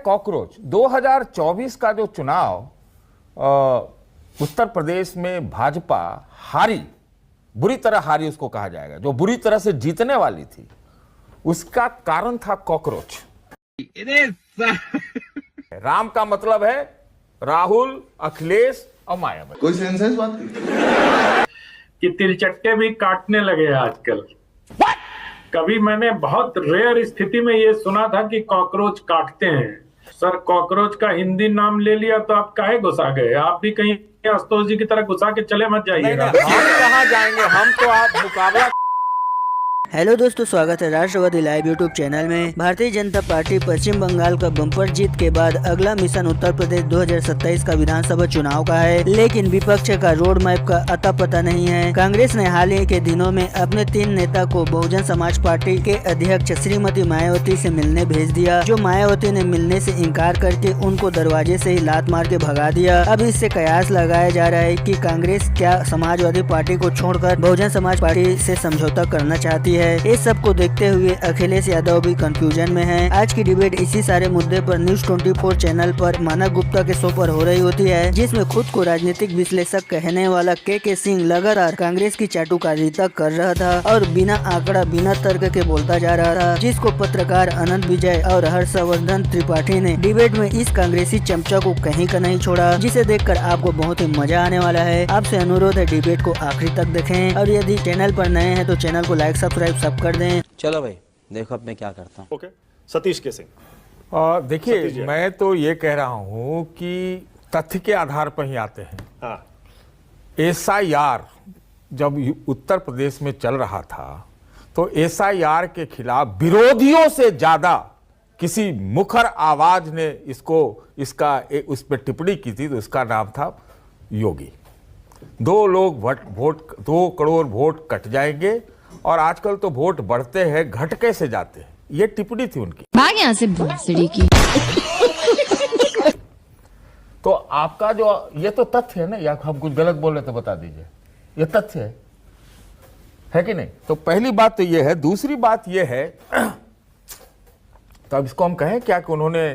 Cockroach. 2024 का जो चुनाव उत्तर प्रदेश में भाजपा हारी, बुरी तरह हारी उसको कहा जाएगा, जो बुरी तरह से जीतने वाली थी, उसका कारण था कॉकरोच। राम का मतलब है राहुल, अखिलेश और मायावती। कोई सेंस है इस बात कि तिलचट्टे भी काटने लगे हैं आजकल। कभी मैंने बहुत रेयर स्थिति में ये सुना था कि कॉकरोच काटते हैं। सर, कॉकरोच का हिंदी नाम ले लिया तो आप काहे घुसा गए? आप भी कहीं आशुतोष जी की तरह घुसा के चले मत जाइएगा। हम कहाँ जाएंगे, हम तो आप मुकाबला। हेलो दोस्तों, स्वागत है राष्ट्रवादी लाइव यूट्यूब चैनल में। भारतीय जनता पार्टी पश्चिम बंगाल का बम्पर जीत के बाद अगला मिशन उत्तर प्रदेश 2027 का विधानसभा चुनाव का है, लेकिन विपक्ष का रोड मैप का अता पता नहीं है। कांग्रेस ने हाल ही के दिनों में अपने 3 नेता को बहुजन समाज पार्टी के अध्यक्ष श्रीमती मायावती से मिलने भेज दिया, जो मायावती ने मिलने से इनकार करके उनको दरवाजे से ही लात मार के भगा दिया। अब इससे कयास लगाया जा रहा है कि कांग्रेस क्या समाजवादी पार्टी को छोड़कर बहुजन समाज पार्टी से समझौता करना चाहती है। इस सब को देखते हुए अखिलेश यादव भी कंफ्यूजन में हैं। आज की डिबेट इसी सारे मुद्दे पर न्यूज 24 चैनल पर मानव गुप्ता के शो पर हो रही होती है, जिसमें खुद को राजनीतिक विश्लेषक कहने वाला के सिंह लगातार कांग्रेस की चाटुकारिता कर रहा था और बिना आंकड़ा बिना तर्क के बोलता जा रहा था, जिसको पत्रकार अनंत विजय और हर्षवर्धन त्रिपाठी ने डिबेट में इस कांग्रेसी चमचा को कहीं का नहीं छोड़ा, जिसे देखकर आपको बहुत ही मजा आने वाला है। आपसे अनुरोध है डिबेट को आखिरी तक देखें और यदि चैनल पर नए हैं तो चैनल को लाइक सब्सक्राइब सब कर दें। चलो भाई, देखो अब मैं क्या करता हूँ। ओके, सतीश के सिंह। देखिए, मैं तो ये कह रहा हूं कि तथ्य के आधार पर ही आते हैं। हाँ, SIR जब उत्तर प्रदेश में चल रहा था तो SIR के खिलाफ विरोधियों से ज्यादा किसी मुखर आवाज ने उस पर टिप्पणी की थी, तो उसका नाम था योगी। 2 करोड़ वोट कट जाएंगे और आजकल तो वोट बढ़ते हैं, घट कैसे जाते हैं, ये टिप्पणी थी उनकी। भाग यहाँ से भोसड़ी की। तो आपका जो ये तो तथ्य है ना, या हम कुछ गलत बोल रहे तो बता दीजिए, ये तथ्य है कि नहीं? तो पहली बात तो ये है। दूसरी बात ये है, तो अब इसको हम कहें क्या कि उन्होंने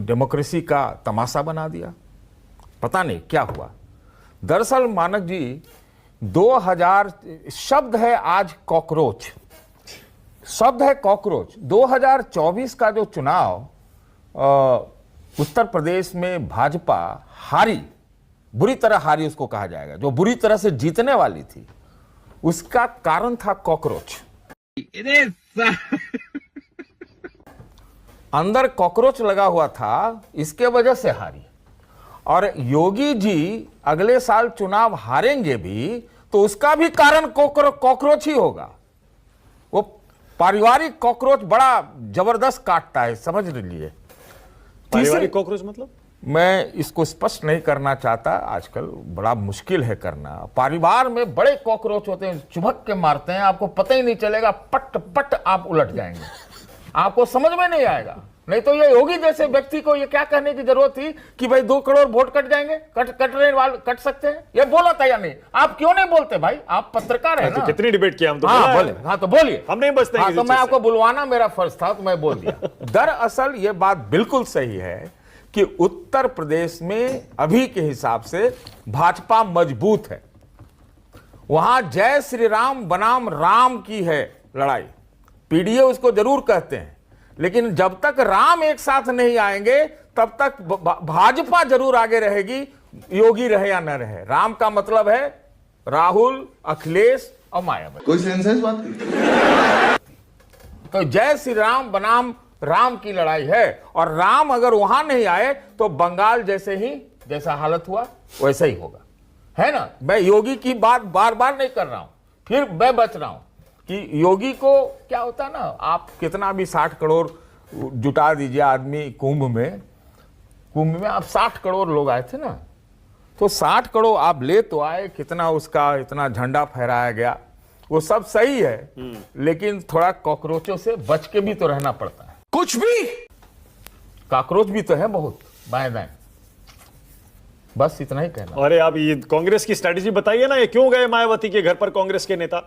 डेमोक्रेसी का तमाशा बना दिया, पता नहीं क्या हुआ। दरअसल मानक जी, 2000 शब्द है आज कॉकरोच, शब्द है कॉकरोच। 2024 का जो चुनाव उत्तर प्रदेश में भाजपा हारी, बुरी तरह हारी उसको कहा जाएगा, जो बुरी तरह से जीतने वाली थी, उसका कारण था कॉकरोच। अंदर कॉकरोच लगा हुआ था, इसके वजह से हारी। और योगी जी अगले साल चुनाव हारेंगे भी तो उसका भी कारण कॉकरोच ही होगा। वो पारिवारिक कॉकरोच बड़ा जबरदस्त काटता है, समझ लीजिए। पारिवारिक कॉकरोच मतलब? मैं इसको स्पष्ट नहीं करना चाहता, आजकल बड़ा मुश्किल है करना। परिवार में बड़े कॉकरोच होते हैं, चुभक के मारते हैं, आपको पता ही नहीं चलेगा, पट पट आप उलट जाएंगे, आपको समझ में नहीं आएगा। नहीं तो ये योगी जैसे व्यक्ति को ये क्या कहने की जरूरत थी कि भाई 2 करोड़ वोट कट जाएंगे, कटने वाले कट सकते हैं, ये बोला था या नहीं? आप क्यों नहीं बोलते भाई, आप पत्रकार है ना? तो कितनी डिबेट किया हम तो। हाँ बोले, हाँ तो बोलिए। हम नहीं बचते। हाँ, तो मैं आपको बुलवाना मेरा फर्ज था तो मैं बोल दिया। दरअसल ये बात बिल्कुल सही है कि उत्तर प्रदेश में अभी के हिसाब से भाजपा मजबूत है। वहां जय श्री राम बनाम राम की है लड़ाई, पीडीए उसको जरूर कहते हैं, लेकिन जब तक राम एक साथ नहीं आएंगे तब तक भाजपा जरूर आगे रहेगी, योगी रहे या न रहे। राम का मतलब है राहुल, अखिलेश और मायावती। कोई सेंस है इस बात तो जय श्री राम बनाम राम की लड़ाई है, और राम अगर वहां नहीं आए तो बंगाल जैसा हालत हुआ वैसा ही होगा, है ना? मैं योगी की बात बार बार नहीं कर रहा हूं, फिर मैं बच रहा हूं कि योगी को क्या होता है ना, आप कितना भी 60 करोड़ जुटा दीजिए आदमी कुंभ में आप 60 करोड़ लोग आए थे ना, तो 60 करोड़ आप ले तो आए, कितना उसका इतना झंडा फहराया गया, वो सब सही है, लेकिन थोड़ा कॉकरोचों से बच के भी तो रहना पड़ता है। कुछ भी कॉकरोच भी तो है बहुत बाएं दाएं, बस इतना ही कहना। अरे आप ये कांग्रेस की स्ट्रेटेजी बताइए ना, ये क्यों गए मायावती के घर पर कांग्रेस के नेता?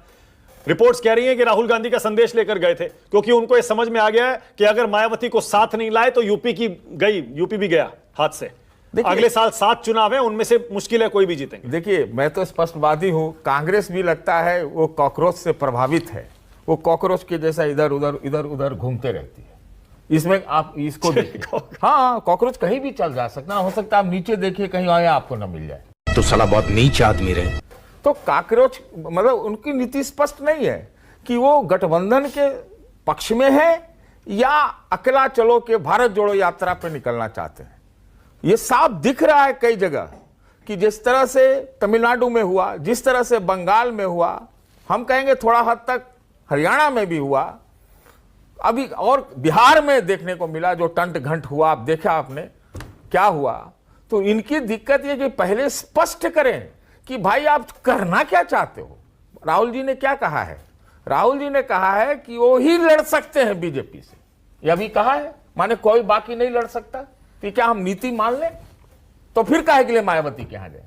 रिपोर्ट्स कह रही हैं कि राहुल गांधी का संदेश लेकर गए थे, क्योंकि उनको ये समझ में आ गया है कि अगर मायावती को साथ नहीं लाए तो यूपी भी गया हाथ से। अगले साल 7 चुनाव है, उनमें से मुश्किल है कोई भी जीतेंगे। देखिए, मैं तो स्पष्टवादी हूं, कांग्रेस भी लगता है वो कॉकरोच से प्रभावित है, वो कॉकरोच के जैसा इधर उधर घूमते रहती है। इसमें आप इसको देखिए, हाँ, कॉकरोच कहीं भी चल जा सकता, हो सकता है आप नीचे देखिए कहीं आया आपको ना मिल जाए। तो साला बहुत नीच आदमी रहे। तो कॉकरोच मतलब उनकी नीति स्पष्ट नहीं है कि वो गठबंधन के पक्ष में है या अकेला चलो के भारत जोड़ो यात्रा पे निकलना चाहते हैं। ये साफ दिख रहा है कई जगह कि जिस तरह से तमिलनाडु में हुआ, जिस तरह से बंगाल में हुआ, हम कहेंगे थोड़ा हद तक हरियाणा में भी हुआ, अभी और बिहार में देखने को मिला जो टंट घंट हुआ, आप देखा आपने क्या हुआ। तो इनकी दिक्कत ये कि पहले स्पष्ट करें कि भाई आप करना क्या चाहते हो। राहुल जी ने क्या कहा है? राहुल जी ने कहा है कि वो ही लड़ सकते हैं बीजेपी से, यह भी कहा है, माने कोई बाकी नहीं लड़ सकता। तो क्या हम नीति मान लें? तो फिर काहे के लिए मायावती के यहां जाए?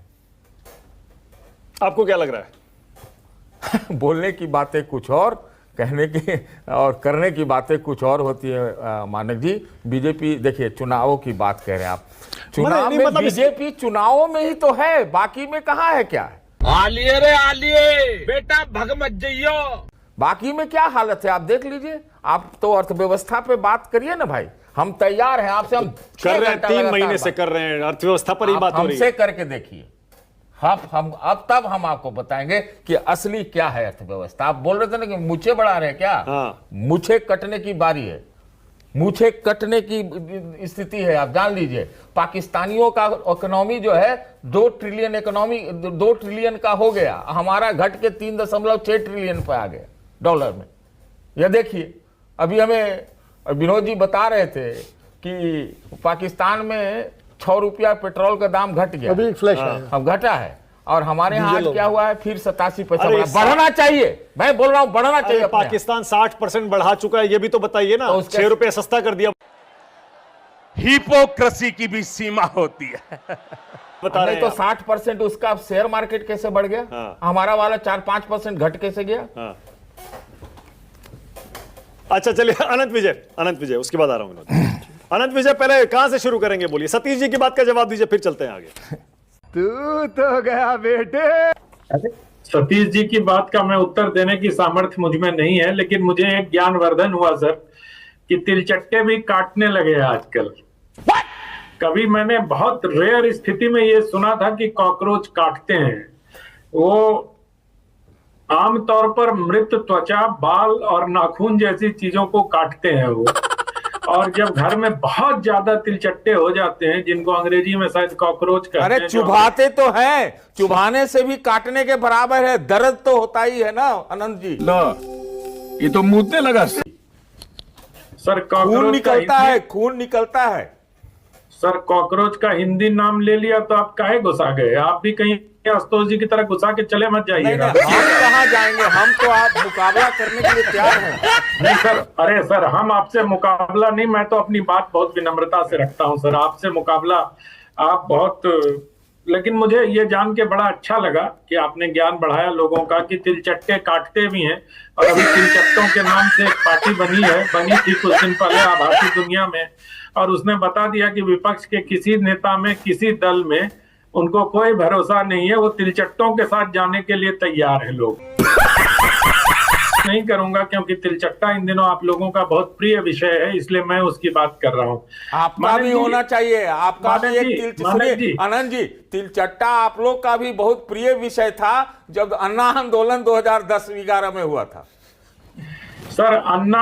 आपको क्या लग रहा है? बोलने की बातें कुछ और, कहने की और करने की बातें कुछ और होती है। मानक जी, बीजेपी देखिए चुनावों की बात कह रहे हैं आप, चुनाव में मतलब बीजेपी चुनावों में ही तो है, बाकी में कहाँ है? क्या है आलिए रे आलिए, बेटा भग मत जइयो। बाकी में क्या हालत है? आप देख लीजिए। आप तो अर्थव्यवस्था पे बात करिए ना भाई, हम तैयार हैं आपसे, हम कर रहे हैं, 3 महीने से कर रहे हैं, अर्थव्यवस्था पर ही बात हो रही है। हमसे करके देखिए, तब हम आपको बताएंगे कि असली क्या है अर्थव्यवस्था। आप बोल रहे थे ना कि मूछे बढ़ा रहे हैं क्या? हाँ। मूछे कटने की बारी है, मूछे कटने की स्थिति है। आप जान लीजिए, पाकिस्तानियों का इकोनॉमी जो है 2 ट्रिलियन का हो गया, हमारा घट के 3.6 ट्रिलियन पे आ गया डॉलर में। यह देखिए, अभी हमें विनोद जी बता रहे थे कि पाकिस्तान में 6 रुपया पेट्रोल का दाम घट गया, अभी फ्लैश है, अब घटा है, और हमारे यहाँ आज क्या हुआ है? फिर 87 पैसा बढ़ना चाहिए। मैं बोल रहा हूँ बढ़ना चाहिए। पाकिस्तान 60% बढ़ा चुका है, ये भी तो बताइए ना। 6 रुपए सस्ता कर दिया। हिपोक्रेसी की भी सीमा होती है। बता रहे तो 60% उसका शेयर मार्केट कैसे बढ़ गया? हाँ। हमारा वाला 4-5% घट कैसे गया? हाँ। अच्छा चलिए, अनंत विजय उसके बाद आ रहा हूं। अनंत विजय, पहले कहां से शुरू करेंगे बोलिए। सतीश जी की बात का जवाब दीजिए, फिर चलते हैं आगे। तू तो गया बेटे। सतीश जी की बात का मैं उत्तर देने की सामर्थ्य मुझ में नहीं है, लेकिन मुझे एक ज्ञानवर्धन हुआ सर कि तिलचट्टे भी काटने लगे आजकल। कभी मैंने बहुत रेयर स्थिति में ये सुना था कि कॉकरोच काटते हैं। वो आमतौर पर मृत त्वचा, बाल और नाखून जैसी चीजों को काटते हैं वो। और जब घर में बहुत ज्यादा तिलचट्टे हो जाते हैं, जिनको अंग्रेजी में शायद कॉकरोच कहते हैं, अरे चुभाते तो हैं, चुभाने से भी काटने के बराबर है, दर्द तो होता ही है ना अनंत जी। ये तो मुद्दे लगा। सर खून निकलता है, खून निकलता है। सर कॉकरोच का हिंदी नाम ले लिया तो आप काहे घुसा गए? आप भी कहीं आशुतोष जी की तरह घुसा के चले मत जाइएगा। हम कहाँ जाएंगे, हम तो आप मुकाबला करने के लिए तैयार हैं। नहीं सर, अरे सर, हम आपसे मुकाबला नहीं, मैं तो अपनी बात बहुत विनम्रता से रखता हूं सर। आपसे मुकाबला आप बहुत, लेकिन मुझे ये जान के बड़ा अच्छा लगा कि आपने ज्ञान बढ़ाया लोगों का कि तिलचट्टे काटते भी हैं। और अभी तिलचट्टों के नाम से एक पार्टी बनी थी कुछ दिन पहले आभासी दुनिया में, और उसने बता दिया कि विपक्ष के किसी नेता में, किसी दल में उनको कोई भरोसा नहीं है, वो तिलचट्टों के साथ जाने के लिए तैयार है लोग। नहीं करूंगा क्योंकि तिलचट्टा इन दिनों आप लोगों का बहुत प्रिय विषय है, इसलिए मैं उसकी बात कर रहा हूं। आपका भी होना चाहिए, आपका भी एक आनंद जी, तिलचट्टा आप लोग का भी बहुत प्रिय विषय था जब अन्ना आंदोलन 2010-11 में हुआ था। सर अन्ना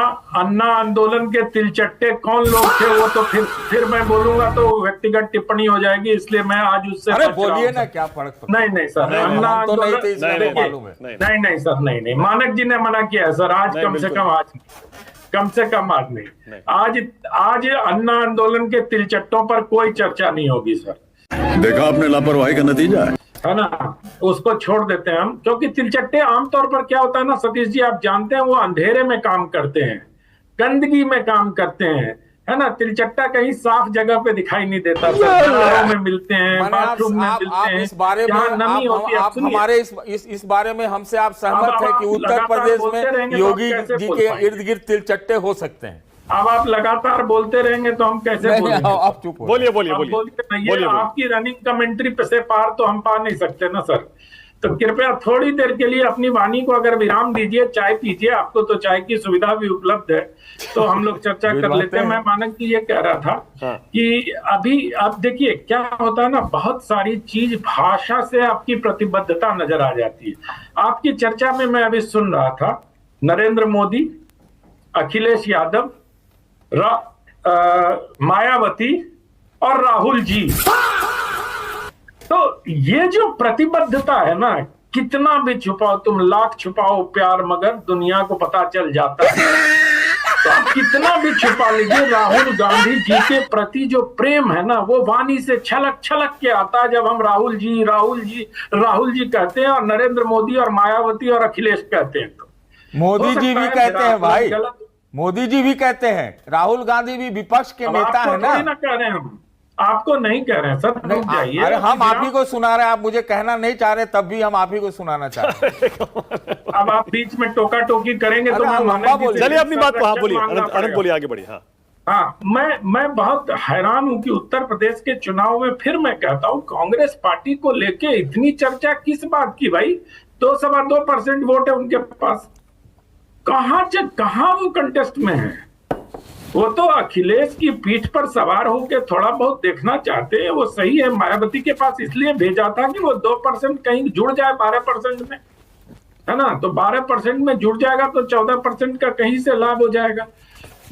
आंदोलन के तिलचट्टे कौन लोग थे वो तो फिर मैं बोलूंगा तो व्यक्तिगत टिप्पणी हो जाएगी, इसलिए मैं आज उससे अरे बोलिए ना, क्या फर्क पड़ता? नहीं सर, अन्ना आंदोलन मालूम है। नहीं सर, नहीं मानक जी ने मना किया है सर। आज कम से कम आज नहीं, आज अन्ना आंदोलन के तिलचट्टों पर कोई चर्चा नहीं होगी सर। देखा आपने लापरवाही का नतीजा है ना, उसको छोड़ देते हैं हम। क्योंकि तिलचट्टे आमतौर पर क्या होता है ना सतीश जी, आप जानते हैं वो अंधेरे में काम करते हैं, गंदगी में काम करते हैं, है ना, तिलचट्टा कहीं साफ जगह पे दिखाई नहीं देता सर, घरों में मिलते हैं, बाथरूम में मिलते हैं, इस बारे में आप हमारे इस बारे में हमसे आप सहमत है कि उत्तर प्रदेश में योगी जी के इर्द गिर्द तिलचट्टे हो सकते हैं? अब आप लगातार बोलते रहेंगे तो हम कैसे बोलेंगे? आप चुप बोलिए। आपकी रनिंग कमेंट्री पे से पार तो हम पा नहीं सकते ना सर। तो कृपया थोड़ी देर के लिए अपनी वाणी को अगर विराम दीजिए, चाय पीजिए, आपको तो चाय की सुविधा भी उपलब्ध है, तो हम लोग चर्चा कर लेते हैं। मैं मानक जी ये कह रहा था कि अभी आप देखिए क्या होता है ना, बहुत सारी चीज भाषा से आपकी प्रतिबद्धता नजर आ जाती है। आपकी चर्चा में मैं अभी सुन रहा था नरेंद्र मोदी, अखिलेश यादव, मायावती और राहुल जी, तो ये जो प्रतिबद्धता है ना, कितना भी छुपाओ तुम, लाख छुपाओ प्यार मगर दुनिया को पता चल जाता है। तो आप कितना भी छुपा लीजिए, राहुल गांधी जी के प्रति जो प्रेम है ना, वो वाणी से छलक छलक के आता है जब हम राहुल जी कहते हैं और नरेंद्र मोदी और मायावती और अखिलेश कहते हैं। तो मोदी जी भी कहते हैं भाई, मोदी जी भी कहते हैं, राहुल गांधी भी विपक्ष के नेता है ना। कह रहे हैं हम, आपको नहीं कह रहे हैं सर, रुक जाइए। अरे हम आप ही को सुना रहे हैं, आप मुझे कहना नहीं चाह रहे, तब भी हम आप ही को सुनाना चाह रहे हैं। अब आप बीच में टोका टोकी करेंगे तो चलिए अपनी बात को, हाँ बोलिए, अनंत बोलिए, आगे बढ़िए। हाँ, मैं बहुत हैरान हूं कि उत्तर प्रदेश के चुनाव में फिर मैं कहता हूं कांग्रेस पार्टी को लेके इतनी चर्चा किस बात की भाई? 2.25% वोट है उनके पास, कहां वो कंटेस्ट में है? वो तो अखिलेश की पीठ पर सवार होकर थोड़ा बहुत देखना चाहते हैं, वो सही है। मायावती के पास इसलिए भेजा था कि वो 2% कहीं जुड़ जाए 12% में, है ना, तो 12% में जुड़ जाएगा तो 14% का कहीं से लाभ हो जाएगा।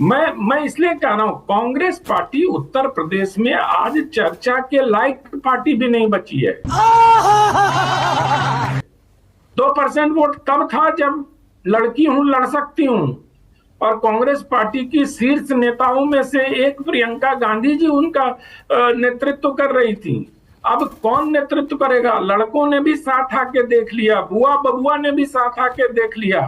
मैं इसलिए कह रहा हूं कांग्रेस पार्टी उत्तर प्रदेश में आज चर्चा के लायक पार्टी भी नहीं बची है। 2% वोट तब था जब लड़की हूं, लड़ सकती हूं, और कांग्रेस पार्टी की शीर्ष नेताओं में से एक प्रियंका गांधी जी उनका नेतृत्व कर रही थी। अब कौन नेतृत्व करेगा? लड़कों ने भी साथ आके देख लिया, बुआ बबुआ ने भी साथ आके देख लिया।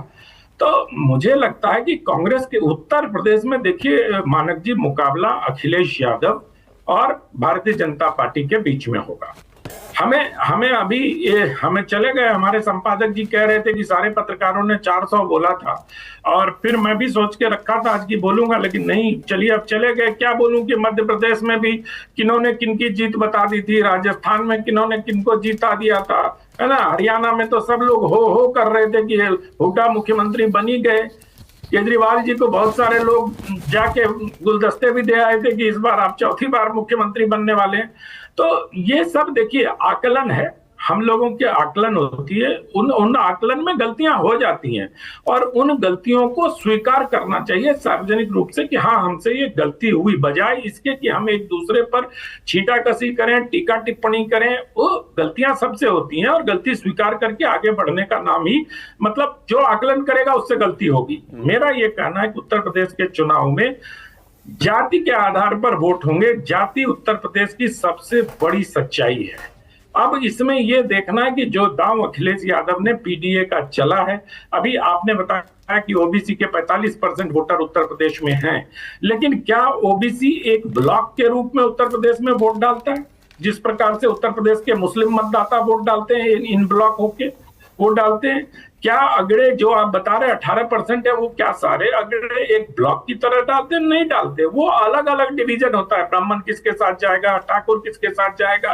तो मुझे लगता है कि कांग्रेस के उत्तर प्रदेश में देखिए मानक जी, मुकाबला अखिलेश यादव और भारतीय जनता पार्टी के बीच में होगा। हमें अभी हमें चले गए, हमारे संपादक जी कह रहे थे कि सारे पत्रकारों ने 400 बोला था, और फिर मैं भी सोच के रखा था आज की बोलूंगा, लेकिन नहीं, चलिए अब चले गए। क्या बोलूं कि मध्य प्रदेश में भी किन्होंने किनकी जीत बता दी थी, राजस्थान में किन्होंने किनको जीता दिया था, है ना, हरियाणा में तो सब लोग हो कर रहे थे कि हुड्डा मुख्यमंत्री बनी गए। केजरीवाल जी को बहुत सारे लोग जाके गुलदस्ते भी दे आए थे कि इस बार आप चौथी बार मुख्यमंत्री बनने वाले हैं। तो ये सब देखिए आकलन है, हम लोगों के आकलन होती है, उन आकलन में गलतियां हो जाती हैं, और उन गलतियों को स्वीकार करना चाहिए सार्वजनिक रूप से कि हाँ हमसे ये गलती हुई, बजाय इसके कि हम एक दूसरे पर छींटाकशी करें, टीका टिप्पणी करें। वो गलतियां सबसे होती हैं, और गलती स्वीकार करके आगे बढ़ने का नाम ही, मतलब जो आकलन करेगा उससे गलती होगी। मेरा ये कहना है कि उत्तर प्रदेश के चुनाव में जाति के आधार पर वोट होंगे। जाति उत्तर प्रदेश की सबसे बड़ी सच्चाई है। अब इसमें यह देखना है कि जो दांव अखिलेश यादव ने पीडीए का चला है, अभी आपने बताया कि ओबीसी के 45% वोटर उत्तर प्रदेश में हैं, लेकिन क्या ओबीसी एक ब्लॉक के रूप में उत्तर प्रदेश में वोट डालता है? जिस प्रकार से उत्तर प्रदेश के मुस्लिम मतदाता वोट डालते हैं, इन ब्लॉक होके वोट डालते हैं, क्या अगड़े जो आप बता रहे 18% है, वो क्या सारे अगड़े एक ब्लॉक की तरह डालते? नहीं डालते, वो अलग अलग डिवीजन होता है। ब्राह्मण किसके साथ जाएगा, ठाकुर किसके साथ जाएगा,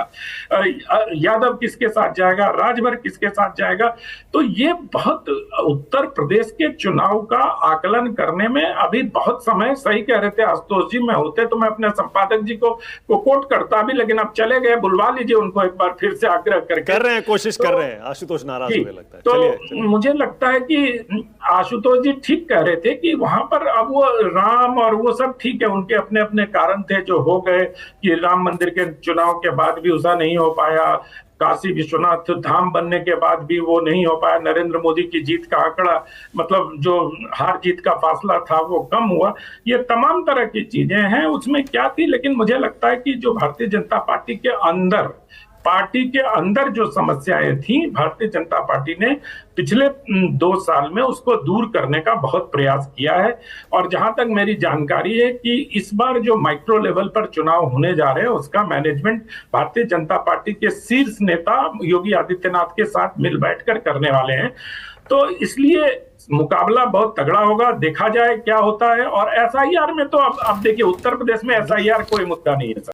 यादव किसके साथ जाएगा, राजभर किसके साथ जाएगा। तो ये बहुत उत्तर प्रदेश के चुनाव का आकलन करने में अभी बहुत समय, सही कह रहे थे आशुतोष जी, में होते तो मैं अपने संपादक जी को कोट करता भी, लेकिन अब चले गए, बुलवा लीजिए उनको एक बार फिर से आग्रह करके। कर रहे हैं, कोशिश कर रहे हैं, आशुतोष नाराज होने लगता है। तो मुझे लगता है कि आशुतोष जी ठीक कह रहे थे कि वहां पर अब वो राम और वो सब ठीक है, उनके अपने अपने कारण थे जो हो गए, कि राम मंदिर के चुनाव के बाद भी उसका नहीं हो पाया, काशी विश्वनाथ धाम बनने के बाद भी वो नहीं हो पाया, नरेंद्र मोदी की जीत का आंकड़ा, मतलब जो हार जीत का फासला था वो कम हुआ। ये तमाम तरह की चीजें हैं, उसमें क्या थी, लेकिन मुझे लगता है कि जो भारतीय जनता पार्टी के अंदर पार्टी के अंदर जो समस्याएं थी, भारतीय जनता पार्टी ने पिछले 2 साल में उसको दूर करने का बहुत प्रयास किया है। और जहां तक मेरी जानकारी है कि इस बार जो माइक्रो लेवल पर चुनाव होने जा रहे हैं उसका मैनेजमेंट भारतीय जनता पार्टी के शीर्ष नेता योगी आदित्यनाथ के साथ मिल बैठकर करने वाले हैं। तो इसलिए मुकाबला बहुत तगड़ा होगा, देखा जाए क्या होता है। और एसआईआर में तो अब देखिए, उत्तर प्रदेश में एसआईआर कोई मुद्दा नहीं है सर।